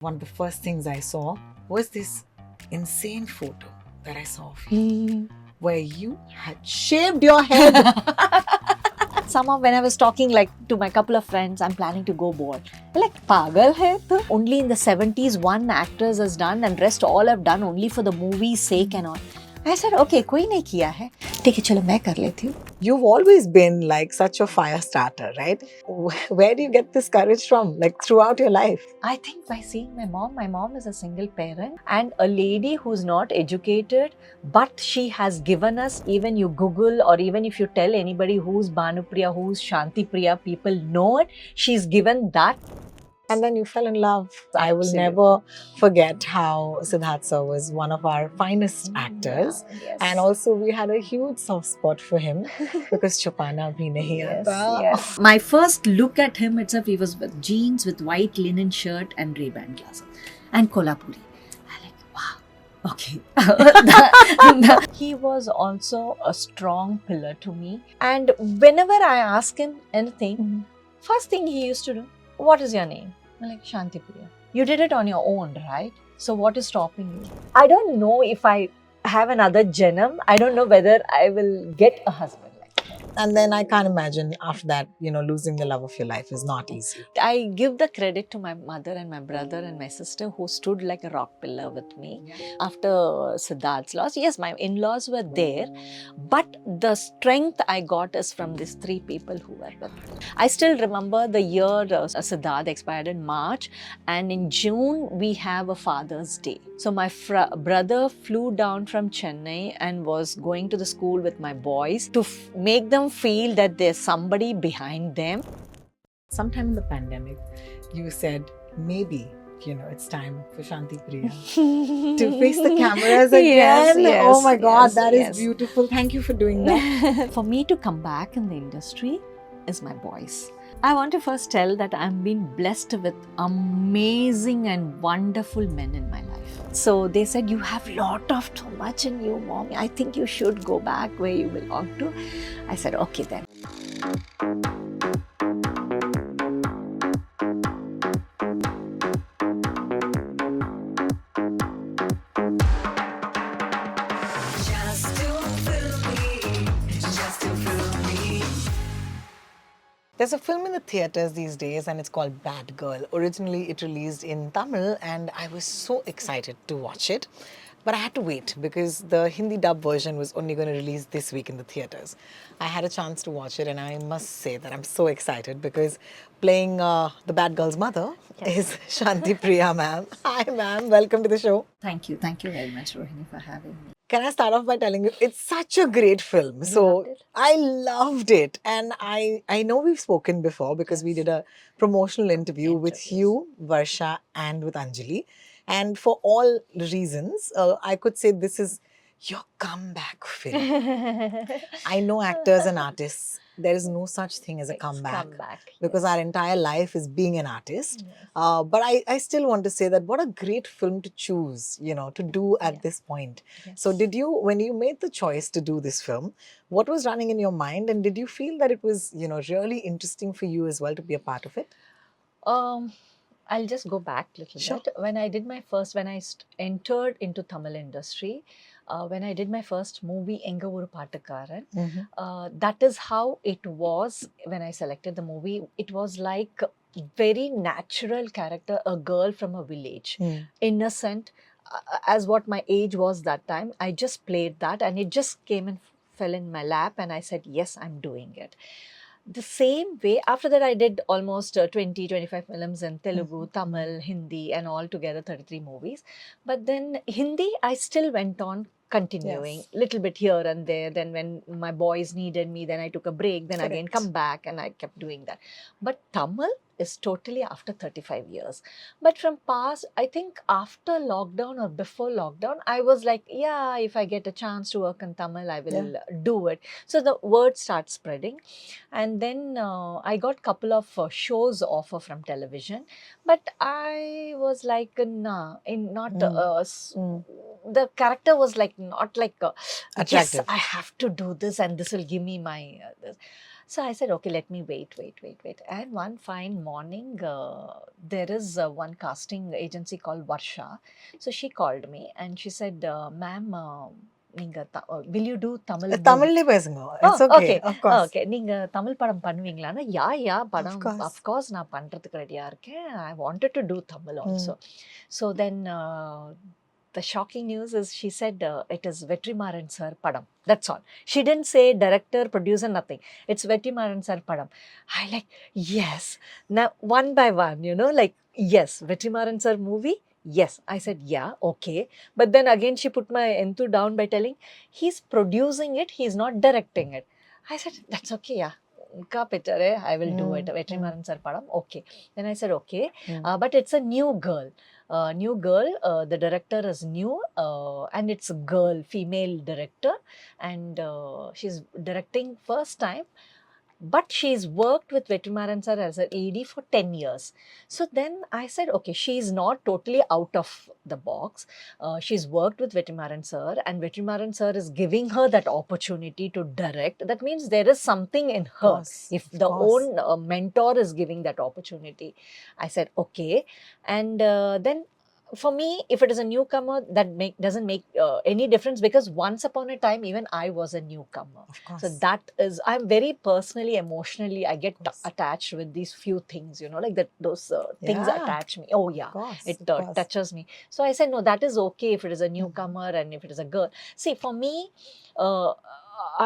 One of the first things I saw was this insane photo that I saw of you, where you had shaved your head. Somehow when I was talking like to my couple of friends, I'm planning to go board. They're like, pagal hai tu? Only in the 70s one actress has done and rest all have done only for the movie's sake and all. I said, okay, कोई नहीं किया है. ठीक है, चलो मैं कर लेती हूँ. You've always been like such a fire starter, right? Where do you get this courage from, like throughout your life? I think by seeing my mom is a single parent and a lady who's not educated, but she has given us, even you Google or even if you tell anybody who's Bhanupriya, who's Shanti Priya, people know it. She's given that. And then you fell in love. I will Absolutely. never forget how Siddharth sir was one of our finest actors. Yeah, yes. And also we had a huge soft spot for him because Chupana bhi nahi aata. Yes. My first look at him itself, he was with jeans, with white linen shirt and Ray-Ban glasses and Kolhapuri. I'm like, wow, okay. He was also a strong pillar to me. And whenever I ask him anything, first thing he used to do, what is your name? I'm like, Shanti Priya. You did it on your own, right? So what is stopping you? I don't know if I have another Janam. I don't know whether I will get a husband. And then I can't imagine after that, losing the love of your life is not easy. I give the credit to my mother and my brother and my sister who stood like a rock pillar with me. After Siddharth's loss, yes, my in-laws were there, but the strength I got is from these three people who were with me. I still remember the year Siddharth expired in March, and in June we have a Father's Day. So my brother flew down from Chennai and was going to the school with my boys to make them feel that there's somebody behind them. Sometime in the pandemic, you said maybe, it's time for Shanti Priya to face the cameras again. Yes, oh my God, yes, that is yes. beautiful. Thank you for doing that. For me to come back in the industry is my boys. I want to first tell that I'm been blessed with amazing and wonderful men in my life. So they said, you have lot of so much in you, Mom. I think you should go back where you belong to. I said, okay then. There's a film in the theatres these days and it's called Bad Girl. Originally, it released in Tamil and I was so excited to watch it. But I had to wait because the Hindi dub version was only going to release this week in the theatres. I had a chance to watch it and I must say that I'm so excited because playing the bad girl's mother is Shanti Priya ma'am. Hi ma'am, welcome to the show. Thank you very much, Rohini, for having me. Can I start off by telling you, it's such a great film. So I loved it. And I know we've spoken before because we did a promotional interview with you, Varsha, and with Anjali. And for all reasons, I could say this is your comeback film. I know actors and artists, there is no such thing as a comeback because our entire life is being an artist. But I still want to say that what a great film to choose, to do at this point. So when you made the choice to do this film, what was running in your mind and did you feel that it was, really interesting for you as well to be a part of it? I'll just go back a little bit. When I did my first, when I entered into Tamil industry, when I did my first movie, Enga Oru Paattukaran, that is how it was when I selected the movie. It was like very natural character, a girl from a village, innocent, as what my age was that time. I just played that and it just came and fell in my lap and I said, yes, I'm doing it. The same way, after that I did almost 20-25 films in Telugu, Tamil, Hindi and all together 33 movies. But then Hindi, I still went on continuing little bit here and there. Then when my boys needed me, then I took a break, then again come back and I kept doing that. But Tamil is totally after 35 years. But from past, I think after lockdown or before lockdown, I was like, yeah, if I get a chance to work in Tamil, I will do it. So the word starts spreading. And then I got couple of shows offer from television. But I was like, nah, the character was like, not like, yes, I have to do this and this will give me my... this. So I said, okay, let me wait. And one fine morning, there is one casting agency called Varsha. So she called me and she said, ma'am, will you do Tamil movie? தமிழ்லயே பேசுங்க. Oh, It's okay. okay. Of course. Okay. நீங்க தமிழ் படம் பண்ணுவீங்களான்னா, யா Of படம் course. of course நான் பண்றதுக்கு ரெடியா இருக்கேன். I wanted to do Tamil also. So then the shocking news is she said it is Vetrimaran sir padam. That's all. She didn't say director, producer, nothing. It's Vetrimaran sir padam. I like, yes. Now one by one, like, yes, Vetrimaran sir movie. Yes, I said, yeah, okay. But then again, she put my enthu down by telling, he's producing it, he's not directing it. I said, that's okay, yeah. Unka picture hai, I will do it. Vetrimaran sir padam, okay. Then I said, okay, but it's a new girl. The director is new, and it's a girl, female director, and she's directing first time. But she's worked with Vetrimaran sir as an AD for 10 years. So then I said, okay, she's not totally out of the box. She's worked with Vetrimaran sir, and Vetrimaran sir is giving her that opportunity to direct. That means there is something in Of her. course. If Of the course. own mentor is giving that opportunity, I said, okay. And then for me, if it is a newcomer, that doesn't make any difference, because once upon a time, even I was a newcomer. Of course. So that is, I'm very personally, emotionally, I get Of course. attached with these few things, like that those things Yeah. attach me. Oh yeah, Of course. it Of course. touches me. So I said, no, that is okay if it is a newcomer and if it is a girl. See, for me,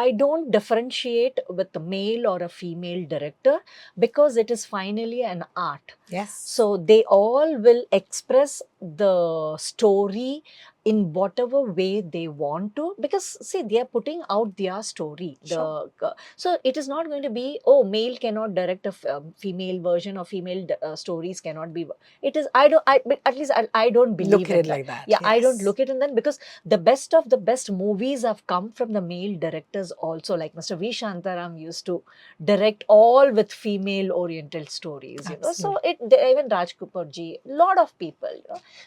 I don't differentiate with a male or a female director, because it is finally an art. Yes. So they all will express the story in whatever way they want to, because see, they are putting out their story. Sure. So it is not going to be, oh, male cannot direct a female version, or female stories cannot be. It is, but at least I don't believe Look at in it that. like that. Yeah, I don't Yes. look at it then, because the best of the best movies have come from the male directors also. Like Mr. V. Shantaram used to direct all with female oriental stories, so even Raj Kapoor ji, lot of people,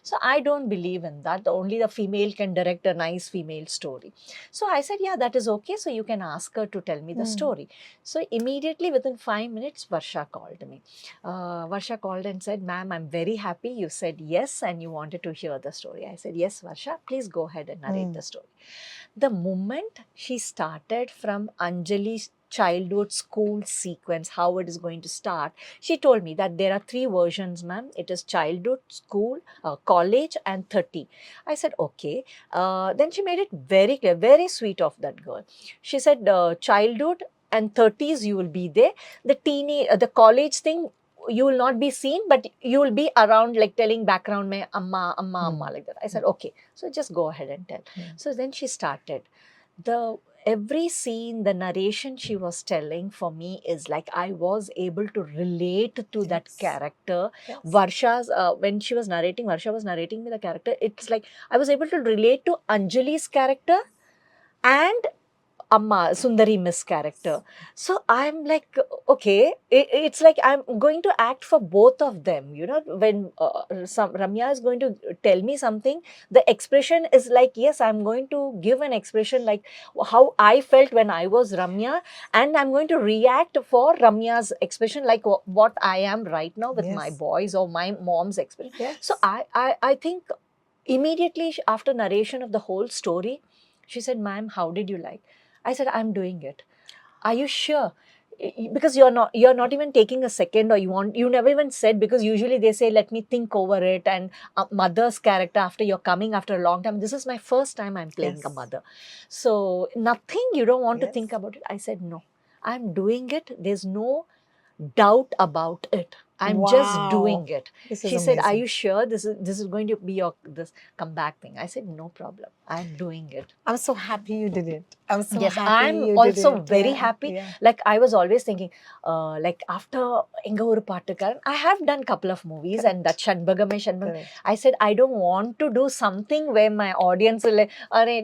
so I don't believe in that. Only the female can direct a nice female story. So I said, yeah, that is okay, so you can ask her to tell me the story. So immediately within 5 minutes, Varsha called me. Varsha called and said, ma'am, I'm very happy you said yes and you wanted to hear the story. I said, yes, Varsha, please go ahead and narrate the story. The moment she started from Anjali's childhood school sequence, how it is going to start, she told me that there are 3 versions, ma'am. It is childhood, school, college, and 30. I said, okay. Then she made it very clear, very sweet of that girl. She said, childhood and 30s, you will be there. The college thing, you will not be seen, but you will be around, like telling background mein amma, like that. I said, okay, so just go ahead and tell. So then she started. Every scene, the narration she was telling for me is like I was able to relate to that character. Yes. When she was narrating, Varsha was narrating me the character. It's like I was able to relate to Anjali's character and Amma, Sundari Miss character. So I'm like, okay, it's like I'm going to act for both of them. When Ramya is going to tell me something, the expression is like, yes, I'm going to give an expression like how I felt when I was Ramya, and I'm going to react for Ramya's expression like what I am right now with my boys or my mom's expression. Yes. So I think immediately after narration of the whole story, she said, ma'am, how did you like? I said, I'm doing it. Are you sure? Because you're not even taking a second, or you never even said, because usually they say, let me think over it. And mother's character, after you're coming after a long time, this is my first time I'm playing a mother. So nothing, you don't want to think about it. I said, no, I'm doing it. There's no doubt about it. I'm just doing it. She said, are you sure this is going to be your this comeback thing? I said, no problem. I'm doing it. I'm so happy you did it. I'm so yes, happy I'm you also did it. very happy. Yeah. Like I was always thinking, like after Enga Oru Paattukaran, I have done couple of movies. Correct. And that Shanbagame. I said, I don't want to do something where my audience will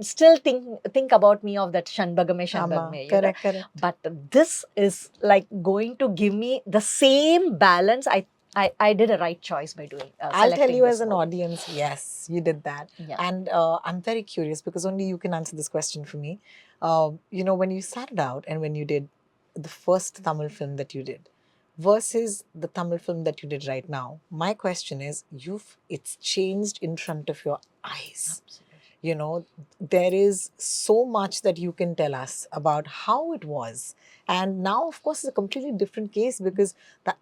still think about me of that Shanbagame. Correct. But this is like going to give me the same balance. I did a right choice by doing. I'll tell you as an movie. audience, yes, you did that. Yeah. And I'm very curious because only you can answer this question for me. When you started out and when you did the first Tamil film that you did versus the Tamil film that you did right now, my question is, it's changed in front of your eyes. Absolutely. You know, there is so much that you can tell us about how it was. And now, of course, it's a completely different case, because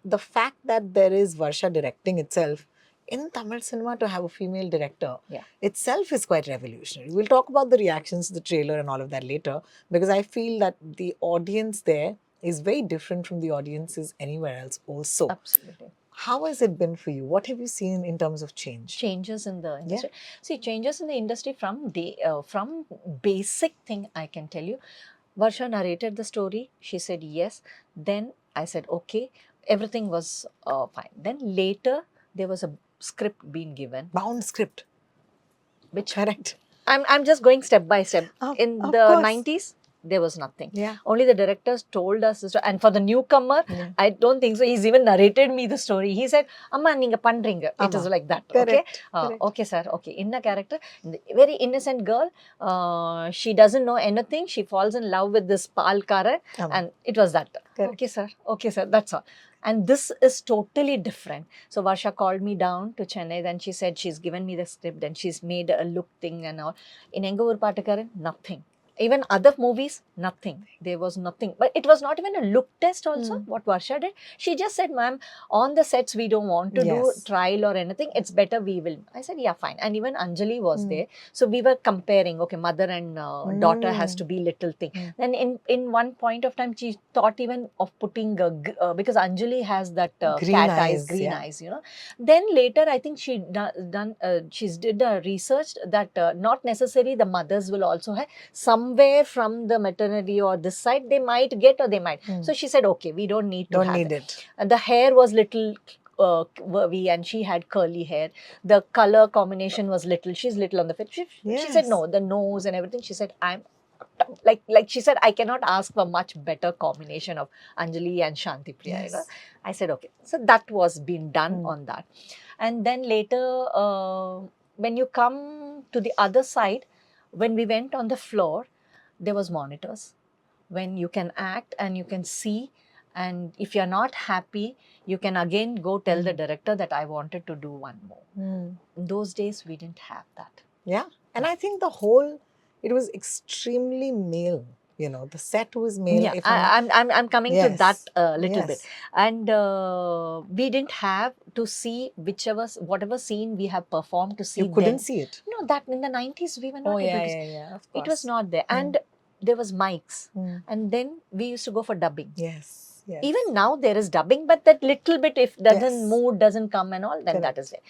the fact that there is Varsha directing itself in Tamil cinema, to have a female director Yeah. itself is quite revolutionary. We'll talk about the reactions to the trailer and all of that later, because I feel that the audience there is very different from the audiences anywhere else also. Absolutely. How has it been for you? What have you seen in terms of change? Changes in the industry. See, changes in the industry from basic thing, I can tell you. Varsha narrated the story. She said yes. Then I said okay. Everything was fine. Then later there was a script being given, Bound script. which Correct. I'm just going step by step. In Of the course. 90s, there was nothing. Yeah. Only the directors told us this, and for the newcomer, Yeah. I don't think so. He's even narrated me the story. He said, "Amma, neenga pandringa." It is Amma. like that. Correct. Okay. Correct. Okay, sir. Okay. In a character, very innocent girl. She doesn't know anything. She falls in love with this Palkaran, Amma. and it was that. Correct. Okay, sir. Okay, sir. That's all. And this is totally different. So Varsha called me down to Chennai. Then she said she's given me the script and she's made a look thing and all. In Enga Oru Paattukaran, nothing. Even other movies, nothing. There was nothing. But it was not even a look test also, what Varsha did. She just said, ma'am, on the sets, we don't want to do Yes. trial or anything. It's better we will. I said, yeah, fine. And even Anjali was there. So we were comparing, okay, mother and daughter has to be little thing. Then in one point of time, she thought even of putting, because Anjali has that Green cat eyes, green yeah. eyes, you know. Then later, I think she she's did a research that not necessarily the mothers will also have, somewhere from the maternity or this side they might get or they might. So she said, okay, we don't need to Don't have need it. it. And the hair was little wavy and she had curly hair. The color combination was little. She's little on the face. She said Yes. no, the nose and everything. She said, I'm like she said, I cannot ask for much better combination of Anjali and Shanti Priya. You know? Yes. I said okay. So that was being done on that. And then later, when you come to the other side, when we went on the floor, there was monitors when you can act and you can see, and if you're not happy, you can again go tell the director that I wanted to do one more. In those days, we didn't have that. Yeah. And I think it was extremely male. You know, the set was male. Yeah, If I'm coming to that little bit. Yes. And we didn't have to see whatever scene we have performed to see. You couldn't then. see it. No, that in the 90s we were not able to see. Yeah. Of It was not there. And there was mics. And then we used to go for dubbing. Yes. Yes. Even now there is dubbing, but that little bit, if mood doesn't come and all, then Correct. that is there.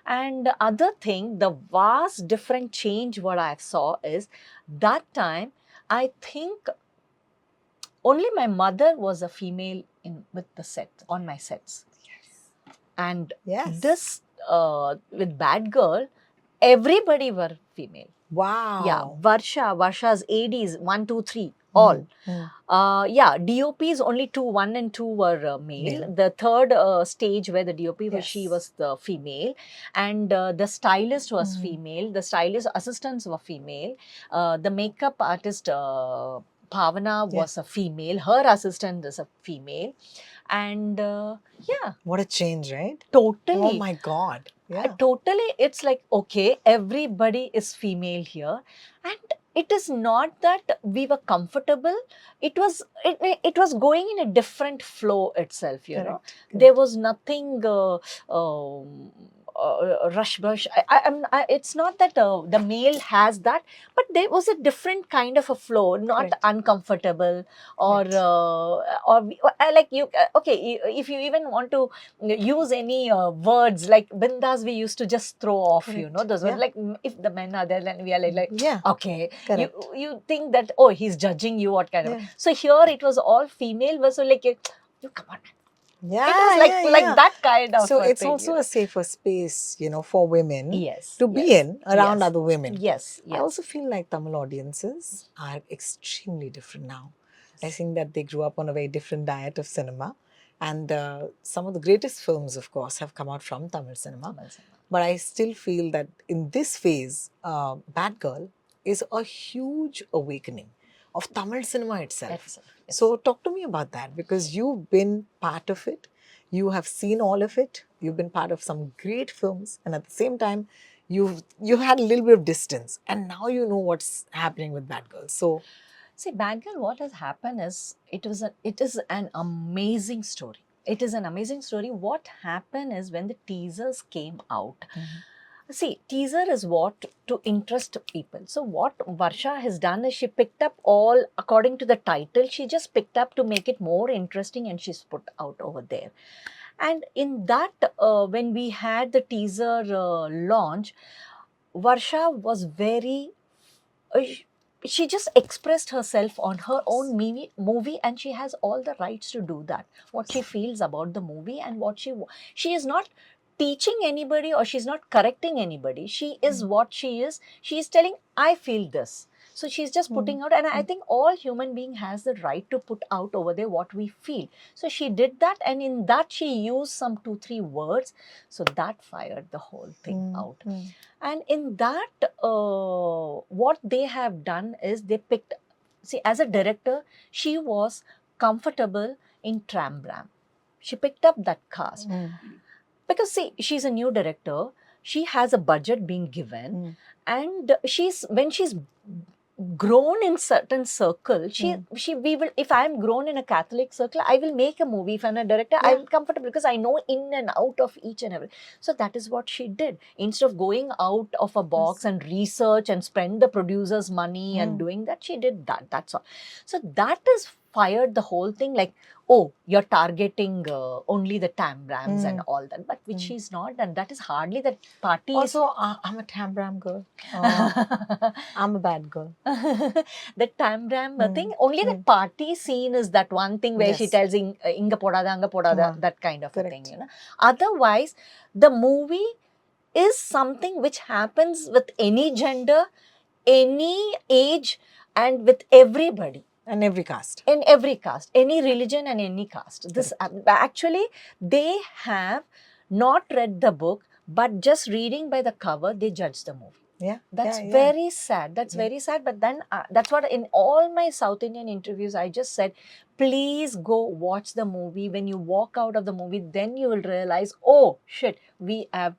And the other thing, the vast different change what I saw is that time, I think only my mother was a female with the set, on my sets. Yes. And this, with Bad Girl, everybody were female. Wow. Yeah, Varsha's ADs, 1, 2, 3, all. Yeah, DOPs only 2, 1 and 2 were male. The third stage where the DOP was, she was the female, and the stylist was female. The stylist assistants were female. The makeup artist Bhavana was a female. Her assistant is a female, and yeah. What a change, right? Totally. Oh my God. Yeah. Totally, it's like, okay, everybody is female here. And it is not that we were comfortable. It was going in a different flow itself, you know. There was nothing rush brush. It's not that the male has that, but there was a different kind of a flow, not uncomfortable or like you. Okay, if you even want to use any words like bindas, we used to just throw off. You know, those words like if the men are there, then we are like okay. You think that, oh, he's judging you, what kind of. So here it was all female, was so like you come on. Yeah, it was like that kind of. So it's thing, also a safer space, you know, for women to be in around other women. Yes. I also feel like Tamil audiences are extremely different now. I think that they grew up on a very different diet of cinema, and some of the greatest films, of course, have come out from Tamil cinema. But I still feel that in this phase, Bad Girl is a huge awakening of Tamil cinema itself. Yes. So talk to me about that, because you've been part of it. You have seen all of it. You've been part of some great films, and at the same time, you've had a little bit of distance, and now you know what's happening with Bad Girls. So See, Bad Girl, what has happened is it is an amazing story. It is an amazing story. What happened is when the teasers came out. See, teaser is what to interest people. So what Varsha has done is she picked up all according to the title. She just picked up to make it more interesting, and she's put out over there. And in that, when we had the teaser launch, Varsha was very uh, sh- she just expressed herself on her own movie, and she has all the rights to do that, what she feels about the movie and what she is not teaching anybody or she's not correcting anybody. She is what she is telling, I feel this. So she's just putting out, and I think all human being has the right to put out over there what we feel. So she did that, and in that she used some 2 3 words, so that fired the whole thing out. And in that, what they have done is they picked, see, as a director, she was comfortable in Tram Bram. She picked up that cast. Because, see, she's a new director, she has a budget being given, and when she's grown in certain circle, she we will, if I'm grown in a Catholic circle, I will make a movie. If I'm a director, I'm comfortable because I know in and out of each and every. So that is what she did. Instead of going out of a box and research and spend the producer's money and doing that, she did that. That's all. So that is fired the whole thing, like, oh, you're targeting only the Tambrams and all that, but which she's not, and that is hardly that party. Also, I'm a Tambram girl. I'm a bad girl. The Tambram thing, only the party scene is that one thing where she tells Inga podada, anga podada, that kind of a thing, you know. Otherwise, the movie is something which happens with any gender, any age, and with everybody. And every caste. In every caste, any religion and any caste. This actually, they have not read the book, but just reading by the cover, they judge the movie. Yeah, That's very sad. That's very sad. But then that's what in all my South Indian interviews, I just said, please go watch the movie. When you walk out of the movie, then you will realize, oh shit, we have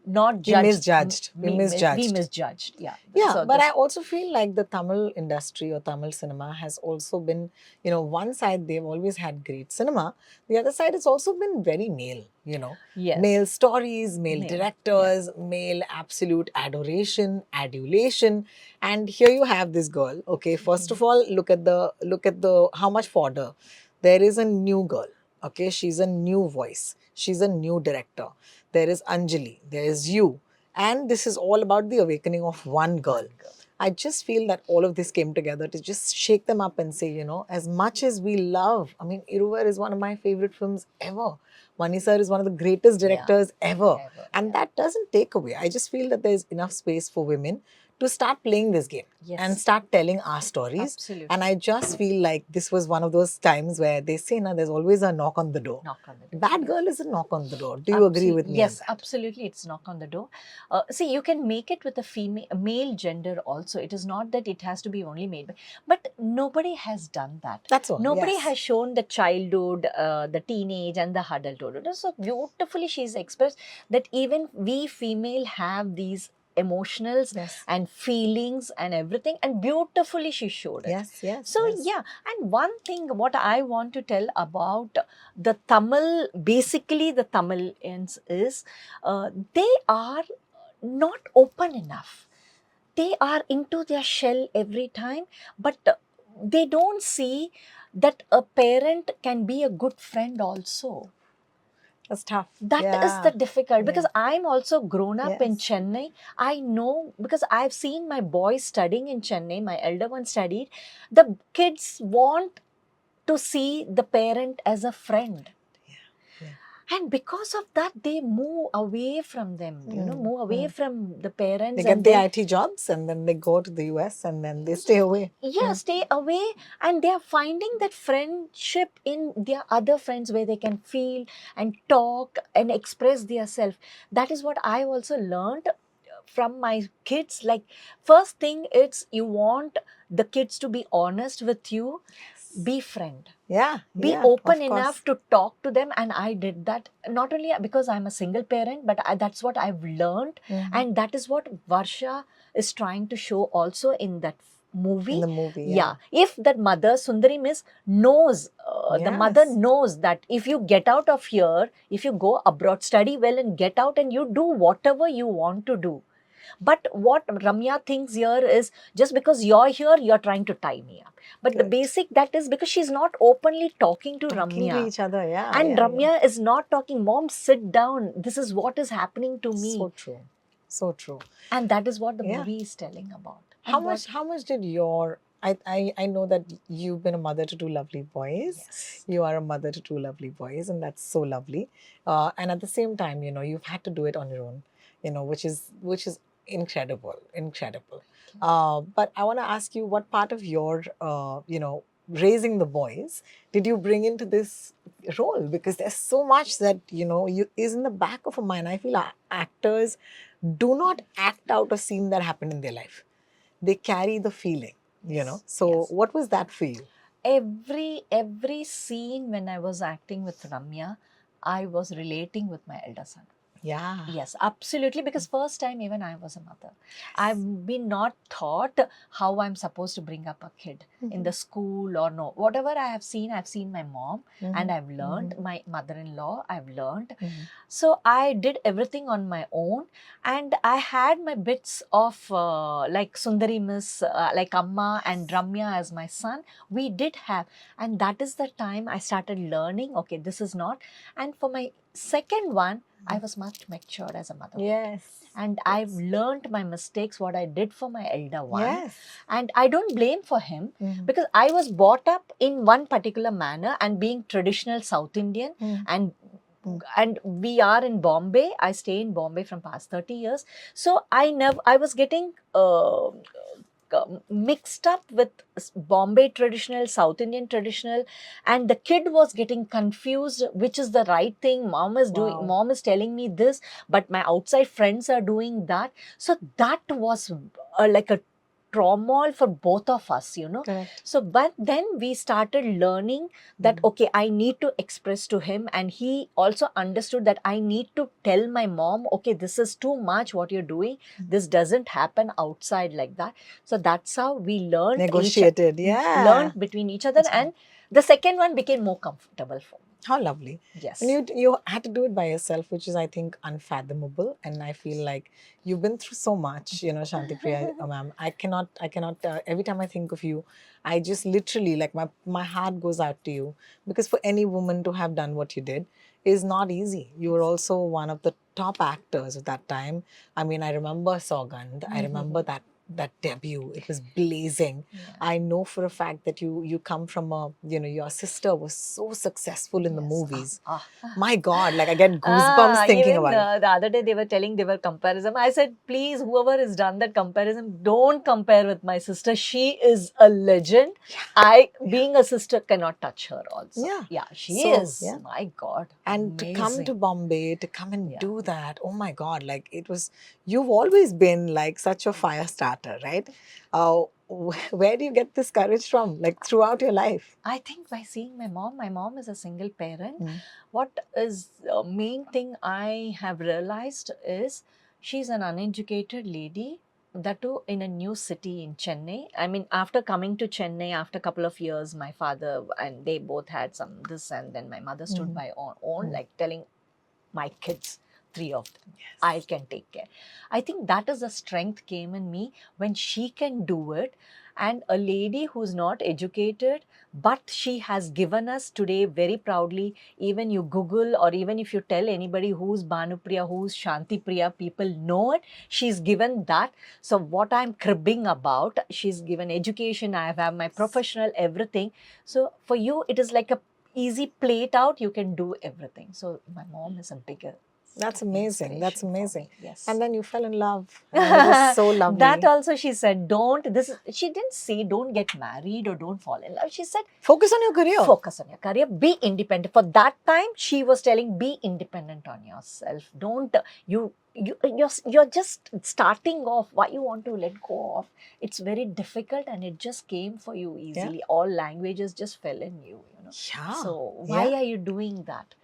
not judged. We misjudged. We misjudged. Yeah. Yeah, So but I also feel like the Tamil industry or Tamil cinema has also been, you know, one side they've always had great cinema. The other side it's also been very male, you know. Yes. Male stories, male directors, male absolute adoration, adulation. And here you have this girl. Okay, first of all, look at the how much fodder. There is a new girl. Okay, she's a new voice. She's a new director. There is Anjali. There is you. And this is all about the awakening of one girl. I just feel that all of this came together to just shake them up and say, you know, as much as we love, I mean, Iruvar is one of my favorite films ever. Mani sir is one of the greatest directors ever. And that doesn't take away. I just feel that there's enough space for women to start playing this game and start telling our stories. Absolutely. And I just feel like this was one of those times where they say, now there's always a knock on the door. Bad Girl is a knock on the door. Do you agree with me? Yes, absolutely. It's knock on the door. See, you can make it with a male gender also. It is not that it has to be only made, but nobody has done that. That's all. Nobody has shown the childhood, the teenage, and the adulthood. So beautifully, she's expressed that even we female have these emotionals and feelings and everything, and beautifully she showed it. So yeah, and one thing what I want to tell about the Tamil, basically the Tamilians is they are not open enough. They are into their shell every time, but they don't see that a parent can be a good friend also. That's tough. That is the difficult, because I'm also grown up in Chennai. I know, because I've seen my boys studying in Chennai, my elder one studied. The kids want to see the parent as a friend. And because of that, they move away from them, move away from the parents. They get the IT jobs and then they go to the US and then they stay away. Yeah, stay away. And they are finding that friendship in their other friends where they can feel and talk and express their self. That is what I also learned from my kids. Like, first thing, it's you want the kids to be honest with you. befriend. Yeah. Be yeah, open of enough course. to talk to them, and I did that not only because I'm a single parent, but that's what I've learned, Mhm. and that is what Varsha is trying to show also in that movie. In the movie, Yeah, if that mother Sundari Miss knows, the mother Yes. knows that if you get out of here, if you go abroad, study well and get out and you do whatever you want to do. But what Ramya thinks here is, just because you're here, you're trying to tie me up. But the Correct. basic that is because she's not openly talking to Talking to Ramya. each other, yeah. And yeah, Ramya is not talking, Mom, sit down. This is what is happening to me. So true. So true. And that is what the Yeah. movie is telling about. How And much? How much did your? I know that you've been a mother to two lovely boys. Yes. You are a mother to two lovely boys, and that's so lovely. And at the same time, you've had to do it on your own. Which is incredible, incredible. But I want to ask you, what part of your raising the boys did you bring into this role? Because there's so much that you is in the back of a mind. I feel actors do not act out a scene that happened in their life. They carry the feeling, Yes, So yes. what was that for you? Every scene when I was acting with Ramya, I was relating with my elder son. Yeah. Yes, absolutely. Because first time even I was a mother. I've been not taught how I'm supposed to bring up a kid in the school or no. Whatever I've seen my mom and I've learned, my mother-in-law, I've learned. So I did everything on my own, and I had my bits of like Sundari Miss, like Amma and Ramya as my son. We did have, and that is the time I started learning, okay, this is not. And for my second one, I was much matured as a mother. Yes. And I've learned my mistakes, what I did for my elder one. Yes. And I don't blame for him because I was brought up in one particular manner and being traditional South Indian and we are in Bombay. I stay in Bombay from past 30 years. So I was getting mixed up with Bombay traditional, South Indian traditional, and the kid was getting confused which is the right thing. Mom is doing, Wow. mom is telling me this, but my outside friends are doing that. So that was like a trauma for both of us, Correct. So, but then we started learning that, okay, I need to express to him, and he also understood that I need to tell my mom, okay, this is too much what you're doing. This doesn't happen outside like that. So that's how we learned Negotiated, yeah. learned between each other, and the second one became more comfortable for me. How lovely. Yes. And you had to do it by yourself, which is, I think, unfathomable. And I feel like you've been through so much, Shanti Priya, ma'am. I cannot, every time I think of you, I just literally, like, my heart goes out to you. Because for any woman to have done what you did is not easy. You were also one of the top actors at that time. I mean, I remember Saugandh. I remember that debut. It was blazing. Yeah. I know for a fact that you come from your sister was so successful in the movies. My God, like I get goosebumps thinking even, about it. The other day they were telling they were comparison. I said, please, whoever has done that comparison, don't compare with my sister. She is a legend. Being a sister, cannot touch her also. Yeah, she is. Yeah. My God. And amazing. to come to Bombay, to come and do that, oh my God, like it was, you've always been like such a fire starter, right? Where do you get this courage from, like throughout your life? I think by seeing my mom is a single parent. What is the main thing I have realized is she's an uneducated lady, that too in a new city in Chennai. I mean, after coming to Chennai, after a couple of years, my father and they both had some this, and then my mother stood by own, like telling my kids, 3 of them, I can take care. I think that is the strength came in me when she can do it. And a lady who's not educated, but she has given us today very proudly, even you Google or even if you tell anybody who's Bhanupriya, who's Shanti Priya, people know it. She's given that. So what I'm cribbing about, she's given education, I have my professional, everything. So for you, it is like a easy plate out, you can do everything. So my mom is a bigger. That's amazing. That's amazing. Yes. And then you fell in love. And it was so lovely. That also she said, she didn't say don't get married or don't fall in love. She said, focus on your career. Focus on your career. Be independent. For that time, she was telling, be independent on yourself. Don't, you you're just starting off. Why you want to let go of? It's very difficult, and it just came for you easily. All languages just fell in you, you know. Yeah. So why are you doing that?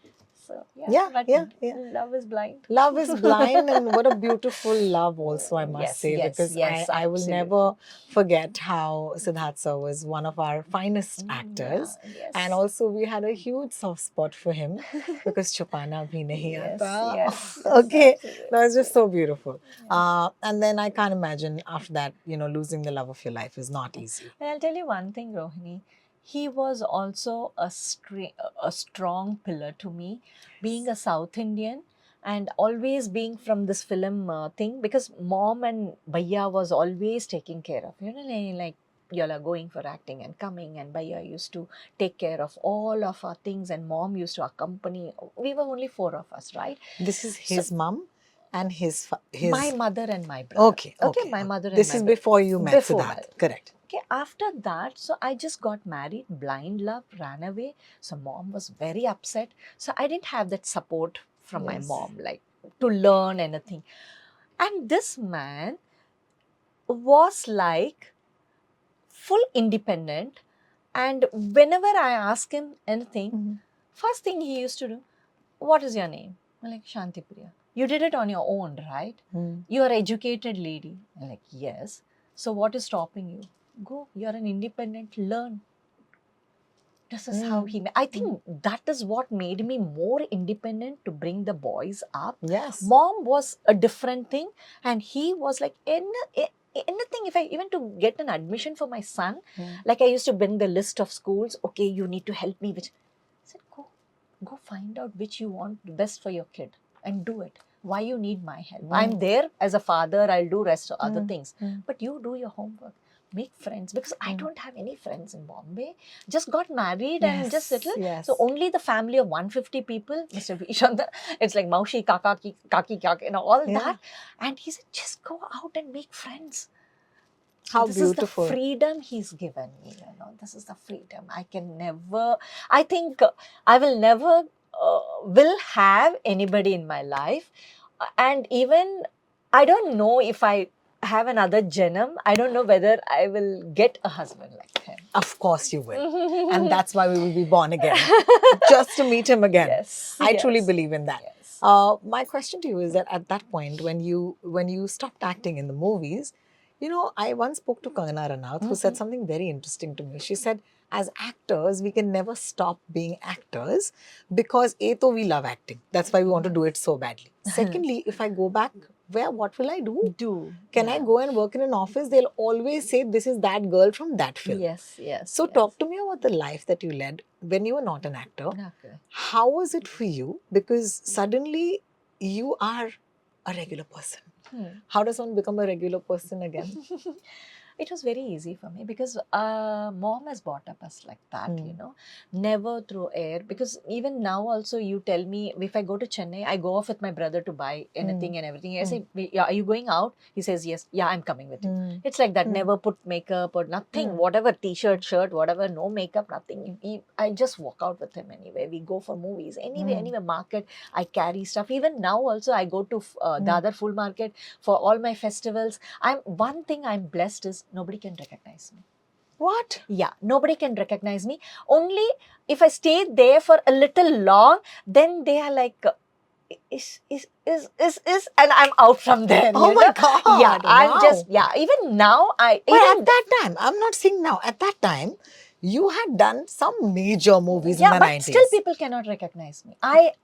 So Yeah, but yeah, yeah. love is blind. Love is blind, and what a beautiful love also, I must Yes, say, yes, because yes, I will absolutely. never forget how Siddharth sir was one of our finest actors. Yeah, yes. And also we had a huge soft spot for him because Chupana bhi nahi Yes, aata. yes, Okay, absolutely. that was just so beautiful. And then I can't imagine after that, losing the love of your life is not easy. And I'll tell you one thing, Rohini. He was also a strong pillar to me, being a South Indian and always being from this film thing, because mom and Bhaiya was always taking care of, like y'all are going for acting and coming, and Bhaiya used to take care of all of our things, and mom used to accompany. We were only 4 of us, right? This is his mom and his My mother and my brother. Okay. My mother and This my is brother. before you met Before Siddharth. Correct. Okay, after that, so I just got married, blind love, ran away. So mom was very upset. So I didn't have that support from my Yes. mom, like to learn anything. And this man was like full independent. And whenever I ask him anything, first thing he used to do, what is your name? I'm like, Shanti Priya. You did it on your own, right? You are educated lady. I'm like, yes. So what is stopping you? Go. You are an independent. Learn. This is how he. I think that is what made me more independent to bring the boys up. Yes. Mom was a different thing, and he was like anything. If I even to get an admission for my son, like I used to bring the list of schools. Okay, you need to help me with. I said, go find out which you want best for your kid and do it. Why you need my help? I'm there as a father. I'll do rest of other things, but you do your homework. Make friends, because I don't have any friends in Bombay. Just got married and just settled. Yes. So only the family of 150 people, Mr. Vishanda, it's like Maushi, Kaki, all that. And he said, just go out and make friends. So How this beautiful. is the freedom he's given me, This is the freedom. I can never, I think I will never will have anybody in my life. And even, I don't know if I have another Janam, I don't know whether I will get a husband like him. Of course you will. And that's why we will be born again. Just to meet him again. Yes. I truly believe in that. Yes. My question to you is that at that point, when you stopped acting in the movies, I once spoke to Kangana Ranaut, who said something very interesting to me. She said, as actors, we can never stop being actors because we love acting. That's why we want to do it so badly. Secondly, if I go back, what will I do? Can I go and work in an office? They'll always say, this is that girl from that film. Yes. So talk to me about the life that you led when you were not an actor. Okay. How was it for you? Because suddenly you are a regular person. How does one become a regular person again? It was very easy for me because mom has brought up us like that, never through air. Because even now also, you tell me, if I go to Chennai, I go off with my brother to buy anything and everything. I say, yeah, are you going out? He says, yes. Yeah, I'm coming with you. It's like that. Never put makeup or nothing. Whatever, t-shirt, shirt, whatever, no makeup, nothing. I just walk out with him anyway. We go for movies. Anyway, market, I carry stuff. Even now also, I go to Dadar Full Market for all my festivals. One thing I'm blessed is nobody can recognize me. What? Yeah, nobody can recognize me. Only if I stay there for a little long, then they are like, is, and I'm out from there. Oh my God. Yeah, I'm wow. just, even now, But at that time, I'm not saying now, at that time, you had done some major movies in the 90s. But still people cannot recognize me.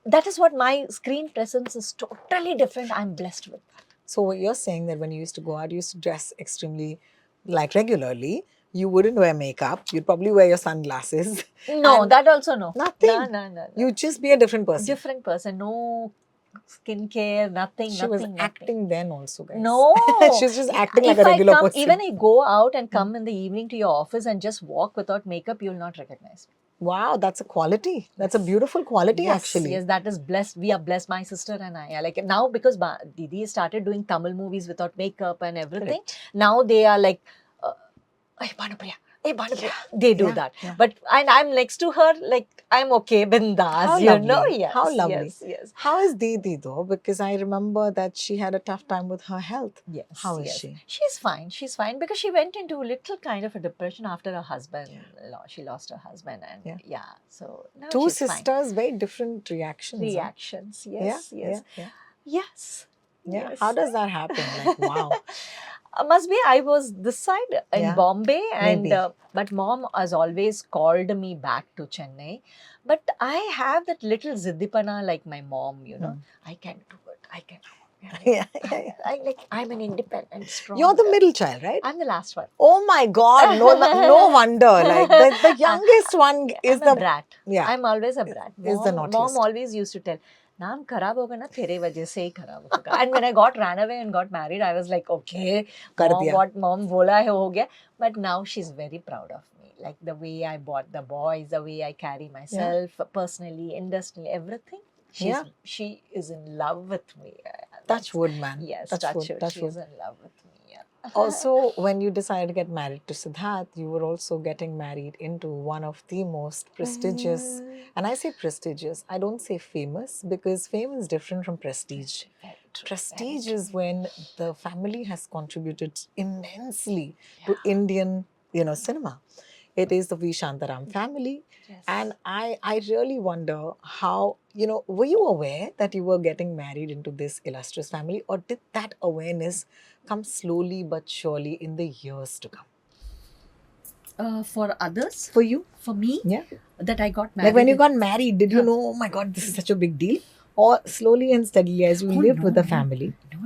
That is what my screen presence is totally different. I'm blessed with that. So you're saying that when you used to go out, you used to dress extremely, regularly. You wouldn't wear makeup. You'd probably wear your sunglasses. No, that also no. Nothing. No. You'd just be a different person. Different person. No skincare, nothing. She was acting then also, guys. No. She was just acting like a regular person. Even I go out and come in the evening to your office and just walk without makeup, you'll not recognize me. Wow, that's a quality. That's a beautiful quality, actually. Yes, that is blessed. We are blessed, my sister and I. Like now, because Didi started doing Tamil movies without makeup and everything. Correct. Now they are like, hey, Bhanupriya, hey, Bhanupri, they do Yeah, that. yeah. But and I'm next to her, like I'm okay, bindas, How you know. lovely. Yes, How lovely. yes, yes. How is Didi though? Because I remember that she had a tough time with her health. Yes. How is yes. she? She's fine. She's fine because she went into a little kind of a depression after her husband. She lost her husband, and Yeah. so now Two she's fine. sisters, very different reactions. Huh? Reactions. Yes. Yeah, Yes. yeah, yeah. Yes. Yeah. Yes. How does that happen? Like, wow. Must be I was this side in Yeah, Bombay, and maybe. but mom has always called me back to Chennai. But I have that little ziddipana like my mom, you know. I can do it. I can do it. Yeah, yeah, yeah. I'm an independent, strong. You're the middle child, right? I'm the last one. Oh my God! No, no wonder. Like the youngest one is I'm a the brat. yeah. I'm always a brat. Is the Mom naughtiest. always used to tell, नाम खराब होगा ना तेरे वजह से ही खराब होगा. And when I got ran away and got married, I was like, okay, कर mom, दिया. what mom बोला है हो गया. But now she's very proud of me. Like the way I bought the boys, the way I carry myself, personally, industrially, everything. She is in love with me. Touch wood, man. Yes, touch wood. Touch She's wood. in love with me. Yeah. Also, when you decided to get married to Siddharth, you were also getting married into one of the most prestigious, and I say prestigious, I don't say famous because fame is different from prestige. Prestige is when the family has contributed immensely to Indian, cinema. It is the V. Shantaram family. Yes. And I really wonder how, were you aware that you were getting married into this illustrious family, or did that awareness come slowly but surely in the years to come? For others, For you? for me, Yeah. that I got married. Like when you got married, did you know, oh my God, this is such a big deal? Or slowly and steadily as you lived with the family? No.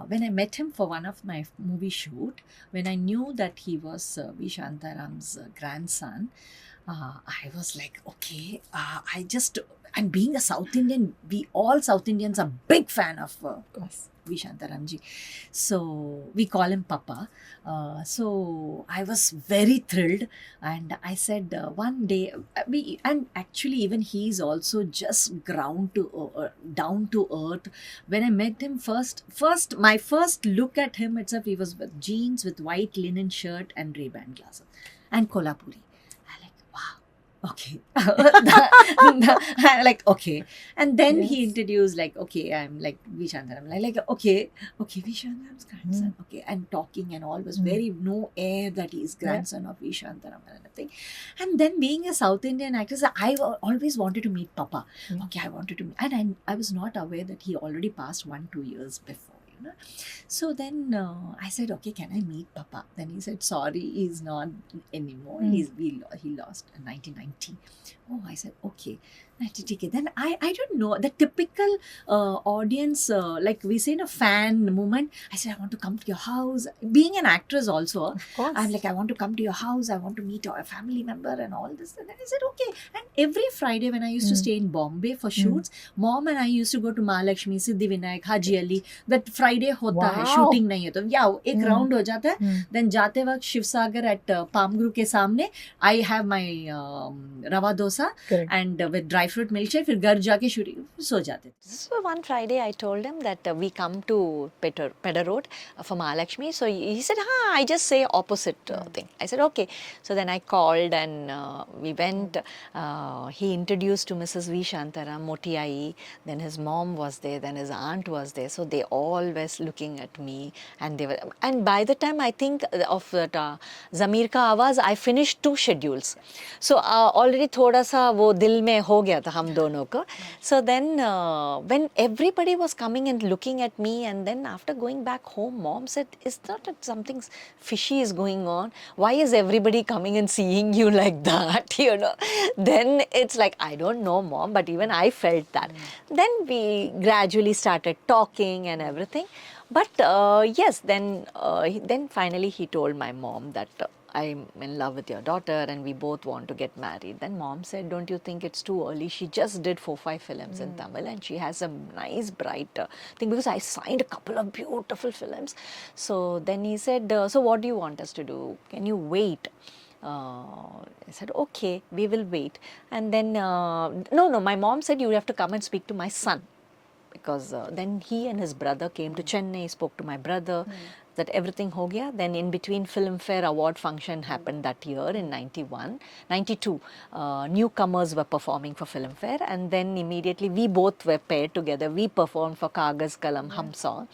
When I met him for one of my movie shoot, when I knew that he was V. Shantaram's grandson, I was like, okay, and being a South Indian, we all South Indians are big fan of course. V. Shantaramji. So we call him Papa. So I was very thrilled, and I said one day, and actually even he's also just down to earth. When I met him my first look at him itself, he was with jeans with white linen shirt and Ray-Ban glasses and Kolhapuri. I like, wow, okay. Like, okay. And then he introduced, like, okay, I'm like V. Shantaram. Like, okay, V. Shantaram's grandson. Okay. And talking and all was very no air that he's grandson of V. Shantaram and everything. And then being a South Indian actress, I always wanted to meet Papa. Okay, I wanted to meet. And I was not aware that he already passed 1-2 years before. So then I said, okay, can I meet Papa? Then he said, sorry, he's not anymore. He lost in 1990. Oh, I said, okay. Then I don't know, the typical audience, like we say in a fan moment, I said, I want to come to your house. Being an actress also, Of course. I'm like, I want to come to your house. I want to meet a family member and all this. And then I said, okay. And every Friday when I used to stay in Bombay for shoots, mom and I used to go to Mahalakshmi, Siddhivinayak, Haji Ali. That Friday hota hai, shooting nahi hai. To एक round हो जाता है. Then जाते वक्त Shivsagar at Palmguru के सामने, I have my rava dosa and with dry fruit milkshake. फिर घर जाके shooting सो जाते थे. So one Friday I told him that we come to Pedder Road for Mahalakshmi. So he said, I just say opposite thing. I said, okay. So then I called and we went. He introduced to Mrs. V. Shantaram, Moti Ai. Then his mom was there. Then his aunt was there. So they all were looking at me. And by the time I think of that Zamir Ka Awaz, I finished 2 schedules. So already thoda sa wo dil mein ho gaya tha hum dono ko. So then when everybody was coming and looking at me, and then after going back home, mom said, is that something fishy is going on? Why is everybody coming and seeing you like that? Then it's like, I don't know, mom, but even I felt that. Then we gradually started talking and everything. But yes, then finally he told my mom that I'm in love with your daughter and we both want to get married. Then mom said, don't you think it's too early? She just did 4-5 films in Tamil and she has a nice bright thing, because I signed a couple of beautiful films. So then he said, so what do you want us to do? Can you wait? I said, okay, we will wait. And then, no, my mom said, you have to come and speak to my son. because then he and his brother came to Chennai, spoke to my brother that everything ho gaya. Then in between Filmfare award function happened that year in 91, 92. Newcomers were performing for Filmfare, and then immediately we both were paired together. We performed for Kagaz Kalam Hum Song,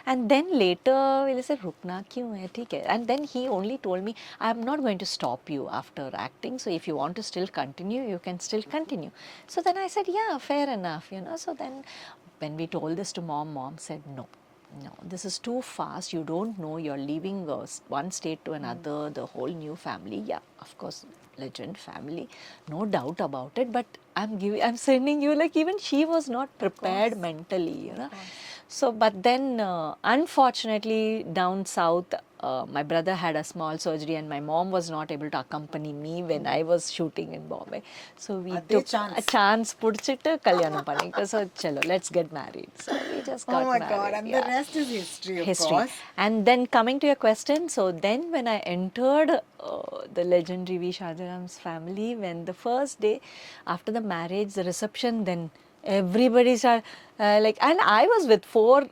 and then later we said Rukna kyun hai, theek hai. And then he only told me, I am not going to stop you after acting, so if you want to still continue, you can still continue. So then I said, yeah, fair enough, you know. So then when we told this to mom, mom said no. No, this is too fast. You don't know. You're leaving one state to another, the whole new family. Yeah, of course, legend family, no doubt about it. But I'm sending you, like, even she was not prepared mentally, you know. So, but then unfortunately down south, my brother had a small surgery and my mom was not able to accompany me when I was shooting in Bombay. So we took a chance, pudichittu kalyanam pannikku. So chalo, let's get married. So we just got Oh my married. God, and the rest is history, of History. course. And then coming to your question, so then when I entered the legendary V. Shajaram's family, when the first day after the marriage, the reception, then everybody started like, and I was with four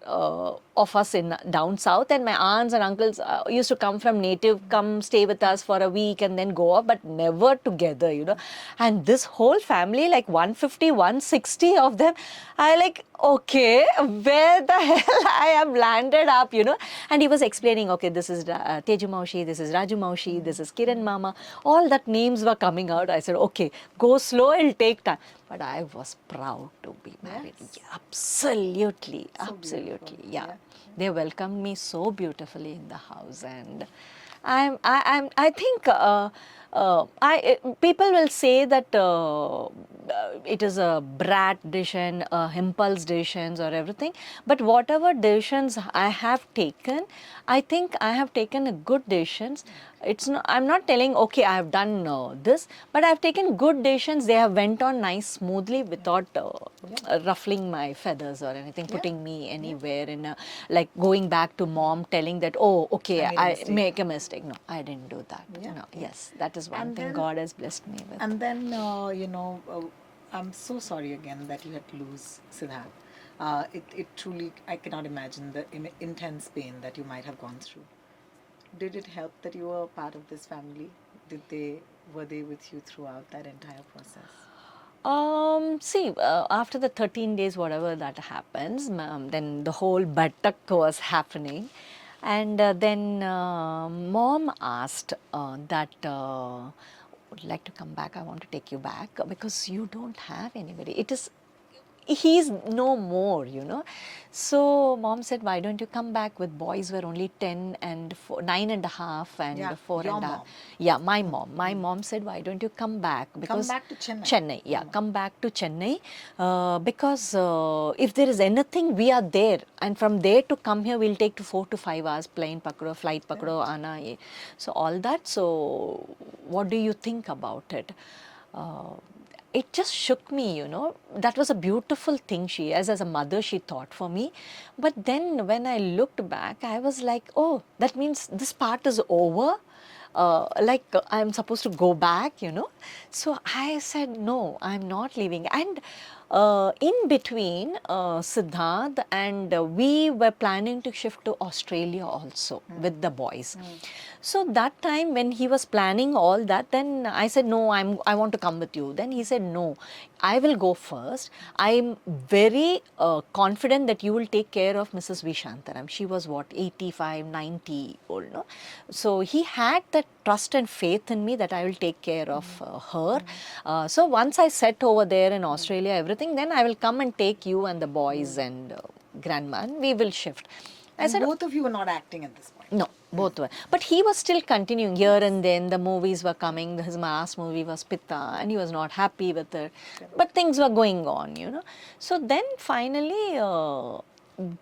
of us in down south, and my aunts and uncles used to come from native, come stay with us for a week and then go off, but never together, you know. And this whole family, like 150, 160 of them, I like, okay, where the hell I have landed up, you know. And he was explaining, okay, this is Teju Maushi, this is Raju Maushi, this is Kiran Mama, all that names were coming out. I said, okay, go slow, it'll take time. But I was proud to be married. Yes. Yeah, absolutely, So absolutely. beautiful. Yeah. Yeah. They welcomed me so beautifully in the house, and I think people will say that it is a brat decision, impulse decisions or everything, but whatever decisions I have taken, I think I have taken a good decisions. It's not, I'm not telling, okay, I have done this, but I have taken good decisions. They have went on nice, smoothly, without ruffling my feathers or anything, putting me anywhere in a, like going back to mom, telling that, oh, okay, I make a mistake. No, I didn't do that. Yeah. No, yes, that is one And thing then- God has blessed me with. And then, I'm so sorry again that you had to lose Siddharth. It truly, I cannot imagine the intense pain that you might have gone through. Did it help that you were part of this family? Were they with you throughout that entire process? See, after the 13 days, whatever that happens, then the whole Battak was happening. And then mom asked that, would like to come back, I want to take you back because you don't have anybody. It is, he's no more, you know. So mom said, why don't you come back? With boys were only 10 and 9.5 and Yeah, 4 your and a half. mom. Yeah, my mom. My mom said, why don't you come back? Because back to Chennai. Chennai, yeah, come back to Chennai because if there is anything, we are there. And from there to come here, we'll take to 4 to 5 hours, plane pakro, flight pakro, ana ye. So all that. So what do you think about it? It just shook me, you know. That was a beautiful thing she, as a mother, she thought for me. But then when I looked back, I was like, oh, that means this part is over. I'm supposed to go back, you know. So I said, no, I'm not leaving. And in between, Siddharth and we were planning to shift to Australia also with the boys. So that time when he was planning all that, then I said, no, I want to come with you. Then he said, no, I will go first. I'm very confident that you will take care of Mrs. V. Shantaram. She was what, 85, 90 old, no? So he had that trust and faith in me that I will take care of her. So once I set over there in Australia, everything, then I will come and take you and the boys and grandma, and we will shift. I And said, both of you were not acting at this point. no, both were. But he was still continuing here and then. The movies were coming. His last movie was Pitta, and he was not happy with it. But things were going on, you know. So then finally,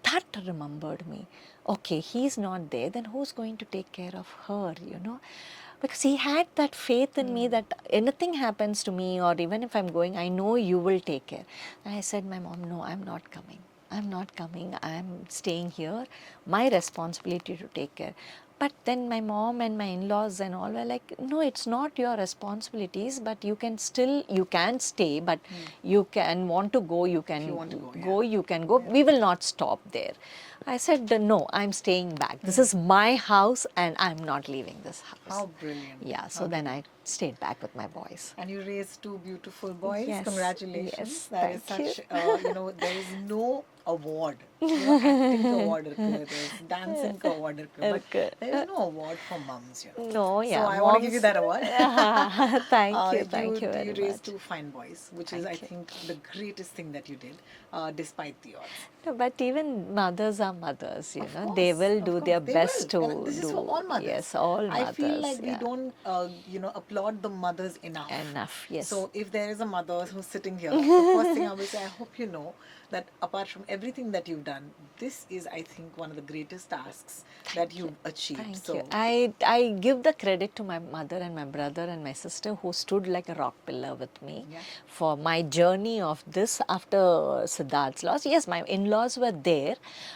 that remembered me. Okay, he's not there. Then who's going to take care of her, you know? Because he had that faith in me that anything happens to me, or even if I'm going, I know you will take care. And I said, my mom, no, I'm not coming. I'm not coming. I'm staying here. My responsibility to take care. But then my mom and my in-laws and all were like, no, it's not your responsibilities, but you can still, you can stay, but you can want to go, you can you want to go, go, you can go. We will not stop there. I said, no, I'm staying back. This is my house and I'm not leaving this house. How brilliant. Yeah, so then I stayed back with my boys. And you raised two beautiful boys. Yes, Congratulations. yes, That is thank you. such, there is no award. Acting ka award irukku, there's dancing ka award irukku, but Okay. there is no award for mums, No, yeah. So I want to give you that award. Thank you, thank you very You raised much. two fine boys, which is, I think, the greatest thing that you did, despite the odds. No, but even mothers are mothers, Of they course, will of do course, their they best will. to And this do. is for all mothers. Yes, all mothers. I feel like we yeah. don't, applaud the mothers enough. Enough, yes. So if there is a mother who's sitting here, the first thing I will say, I hope you know that apart from everything that you've done, this is, I think, one of the greatest tasks that you've achieved. Thank so you. I give the credit to my mother and my brother and my sister who stood like a rock pillar with me Yeah. for my journey of this after Siddharth's loss. Yes, my in-laws were there,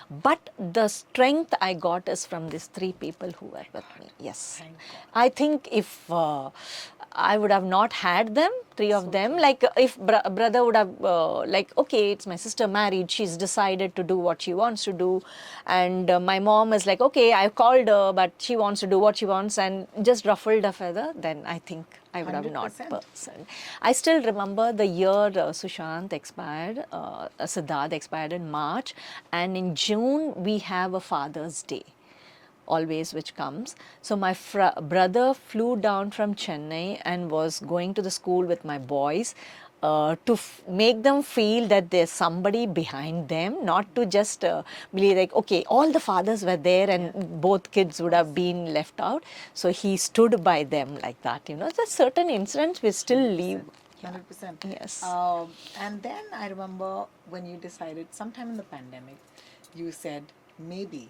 but the strength I got is from these three people who were with me. Yes. Thank God. I think if I would have not had them, three of them, like if brother would have like, okay, it's my sister married, she's decided to do what she wants to do, and my mom is like, okay, I've called her, but she wants to do what she wants, and just ruffled a feather, then I think I would have not 100%. person. I still remember the year Sushant expired, Siddharth expired in March, and in June we have a Father's Day always which comes. So my brother flew down from Chennai and was going to the school with my boys to make them feel that there's somebody behind them, not to just be like, okay, all the fathers were there and both kids would have been left out. So he stood by them like that, There's certain incidents we still leave. 100%. Yes. And then I remember when you decided, sometime in the pandemic, you said, maybe,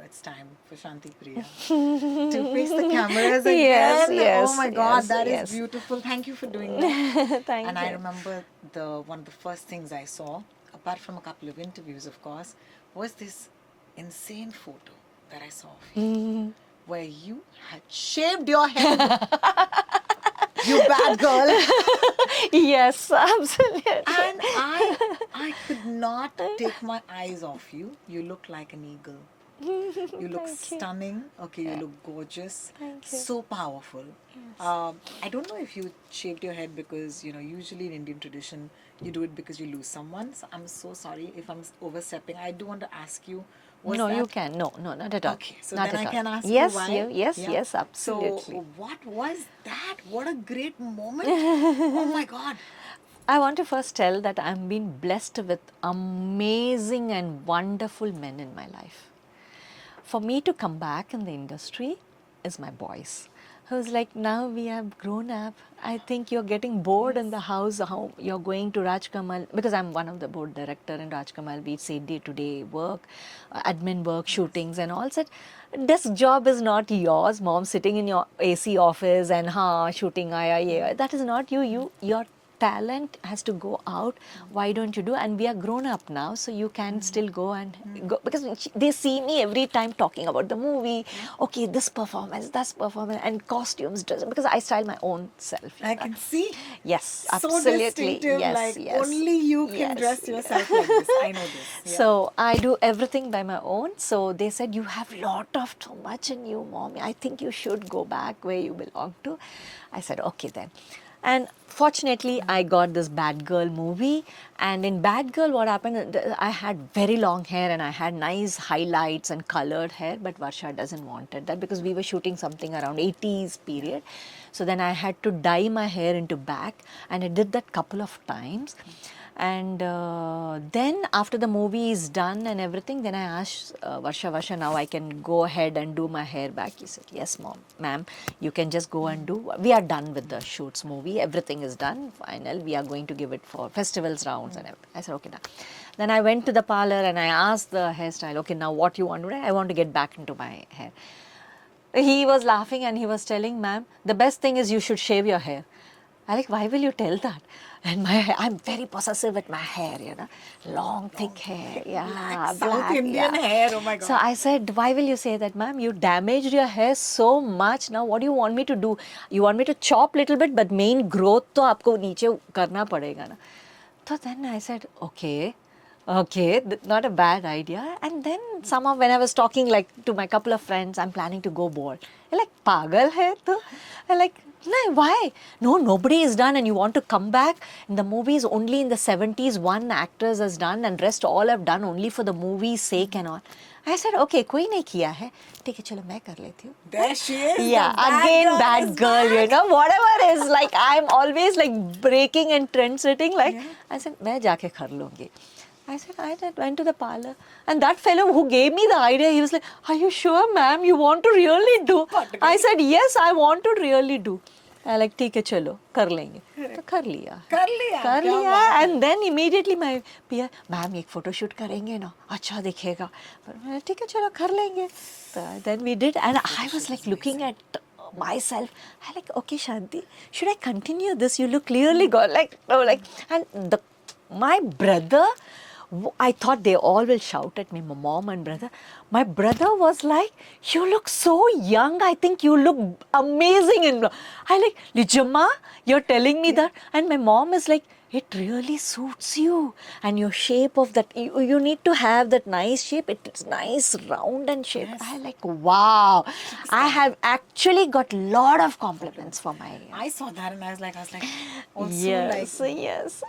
it's time for Shanti Priya to face the cameras again. Yes, oh my God, yes, that is yes. beautiful. Thank you for doing that. Thank And you. I remember one of the first things I saw, apart from a couple of interviews, of course, was this insane photo that I saw of you, where you had shaved your head. You bad girl. Yes, absolutely. And I could not take my eyes off you. You look like an eagle. You look stunning. Okay, you look gorgeous. Thank you. So powerful. I don't know if you shaved your head because, usually in Indian tradition, you do it because you lose someone. So I'm so sorry if I'm overstepping. I do want to ask you, was No, that... you can. No, not at all. Okay, so not then at I all. can ask yes, you why? Yes, Yeah. yes, absolutely. So what was that? What a great moment. Oh my God. I want to first tell that I'm been blessed with amazing and wonderful men in my life. For me to come back in the industry is my boys. I was like, now we have grown up. I think you're getting bored in the house. How you're going to Rajkamal, because I'm one of the board director in Rajkamal. We say day-to-day work, admin work, shootings and all. Said, this job is not yours, mom, sitting in your AC office and shooting. That is not you. Your talent has to go out. Why don't you do? And we are grown up now, so you can still go and go, because they see me every time talking about the movie. Okay, this performance, that performance, and costumes, dress, because I style my own self. I can see. Yes, So absolutely. distinctive, Yes, like yes. only you can Yes, dress yourself like this. I know this. Yeah. So I do everything by my own. So they said, you have lot of so much in you, mom. I think you should go back where you belong to. I said, okay then. And fortunately, I got this Bad Girl movie. And in Bad Girl, what happened, I had very long hair and I had nice highlights and colored hair. But Varsha doesn't wanted that because we were shooting something around 80s period. So then I had to dye my hair into black. And I did that couple of times. And then after the movie is done and everything, then I asked Varsha, now I can go ahead and do my hair back. He said, yes, ma'am, you can just go and do. We are done with the shoots movie. Everything is done, final. We are going to give it for festivals rounds and everything. I said, okay, done. Then I went to the parlor and I asked the hairstyle, okay, now what you want to do? I want to get back into my hair. He was laughing and he was telling, ma'am, the best thing is you should shave your hair. I like, why will you tell that? And I'm very possessive with my hair, you know, long, thick hair. Yeah, Black South Indian yeah. hair. Oh my God. So I said, why will you say that, ma'am? You damaged your hair so much. Now, what do you want me to do? You want me to chop little bit, but main growth तो आपको नीचे करना पड़ेगा ना. So then I said, okay, not a bad idea. And then somehow when I was talking like to my couple of friends, I'm planning to go bald. They're like, pagal hai tu? I'm like, no, why? No, nobody is done and you want to come back? In the movies, only in the 70s, one actress has done and rest all have done only for the movie's sake and all. I said, okay, कोई नहीं किया है. ठीक है, चलो मैं कर लेती हूँ. There she is. Yeah, the bad again girl bad is girl, you back. know, whatever is like I'm always like breaking and trend setting. Like Yeah. I said, मैं जाके कर लूँगी. I said, I went to the parlor, and that fellow who gave me the idea, he was like, "Are you sure, ma'am? You want to really do?" I said, "Yes, I want to really do." I like, ठीक है चलो कर लेंगे. तो कर लिया. कर लिया, कर क्या लिया. बात है. And then immediately my peer, ma'am एक फोटो शूट करेंगे ना, अच्छा दिखेगा. पर मैं ठीक है चलो कर लेंगे. So then we did, and I was like looking at myself. I like, okay, Shanti, should I continue this? You look clearly good. Like, no, like, and my brother, I thought they all will shout at me, my mom and brother. My brother was like, you look so young. I think you look amazing. And I like, Lijama, you're telling me that? And my mom is like, it really suits you. And your shape of that, you need to have that nice shape. It's nice, round and shape. Yes. I like, wow. I have actually got lot of compliments for my. I saw that and I was like, also Yes, like, yes.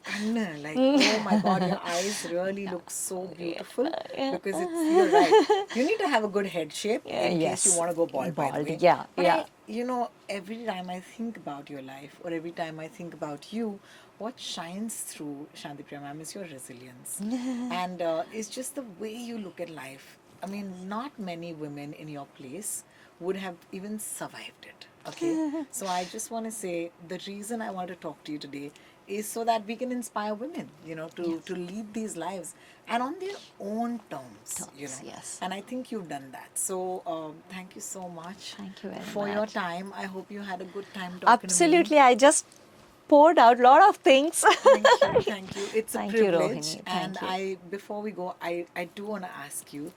Kanna, like, oh my God, your eyes really look so beautiful because you're right. You need to have a good head shape in case you Yes. want to go bald, by the Bald, way. yeah, But yeah. you know, every time I think about your life or every time I think about you, what shines through, Shanti Priya ma'am, is your resilience. And it's just the way you look at life. I mean, not many women in your place would have even survived it. Okay, so I just want to say the reason I want to talk to you today is so that we can inspire women, you know, to lead these lives and on their own terms, you know. Yes. And I think you've done that. So thank you so much. Thank you very for your much. time. I hope you had a good time talking Absolutely. I just poured out a lot of things. to me. Thank you, thank you. It's Thank a you, privilege. Rohini. And Thank you. I before we go, I do want to ask you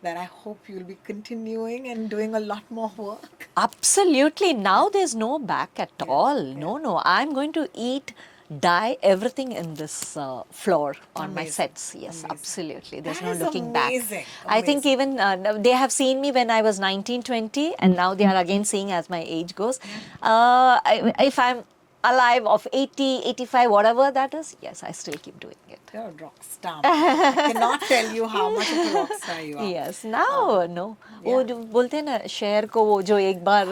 that I hope you'll be continuing and doing a lot more work. Absolutely. Now there's no back at all. No, no. I'm going to eat, dye everything in this floor on my Amazing. sets. Yes, Amazing. absolutely. There's That no is looking amazing. back. I think even they have seen me when I was 19, 20, and now they are again seeing as my age goes. If I'm alive of 80, 85, whatever that is, yes, I still keep doing it. You're a rock star. I cannot tell you how much of a rock star you are. Yes, now no. वो yeah. जो बोलते हैं ना शेर को वो जो एक बार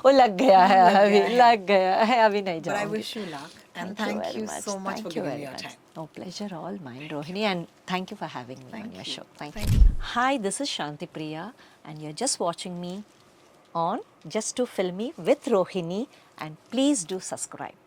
वो लग गया है अभी लग गया है अभी नहीं But I जाऊंगी. wish you luck and Thank you thank very you much. so much for Thank you giving very me your much. time. No, pleasure all mine, Rohini, and thank you for having me on your you. show. Thank Thank you. Hi, this is Shanti Priya, and you're just watching me on Just to Film Me with Rohini, and please do subscribe.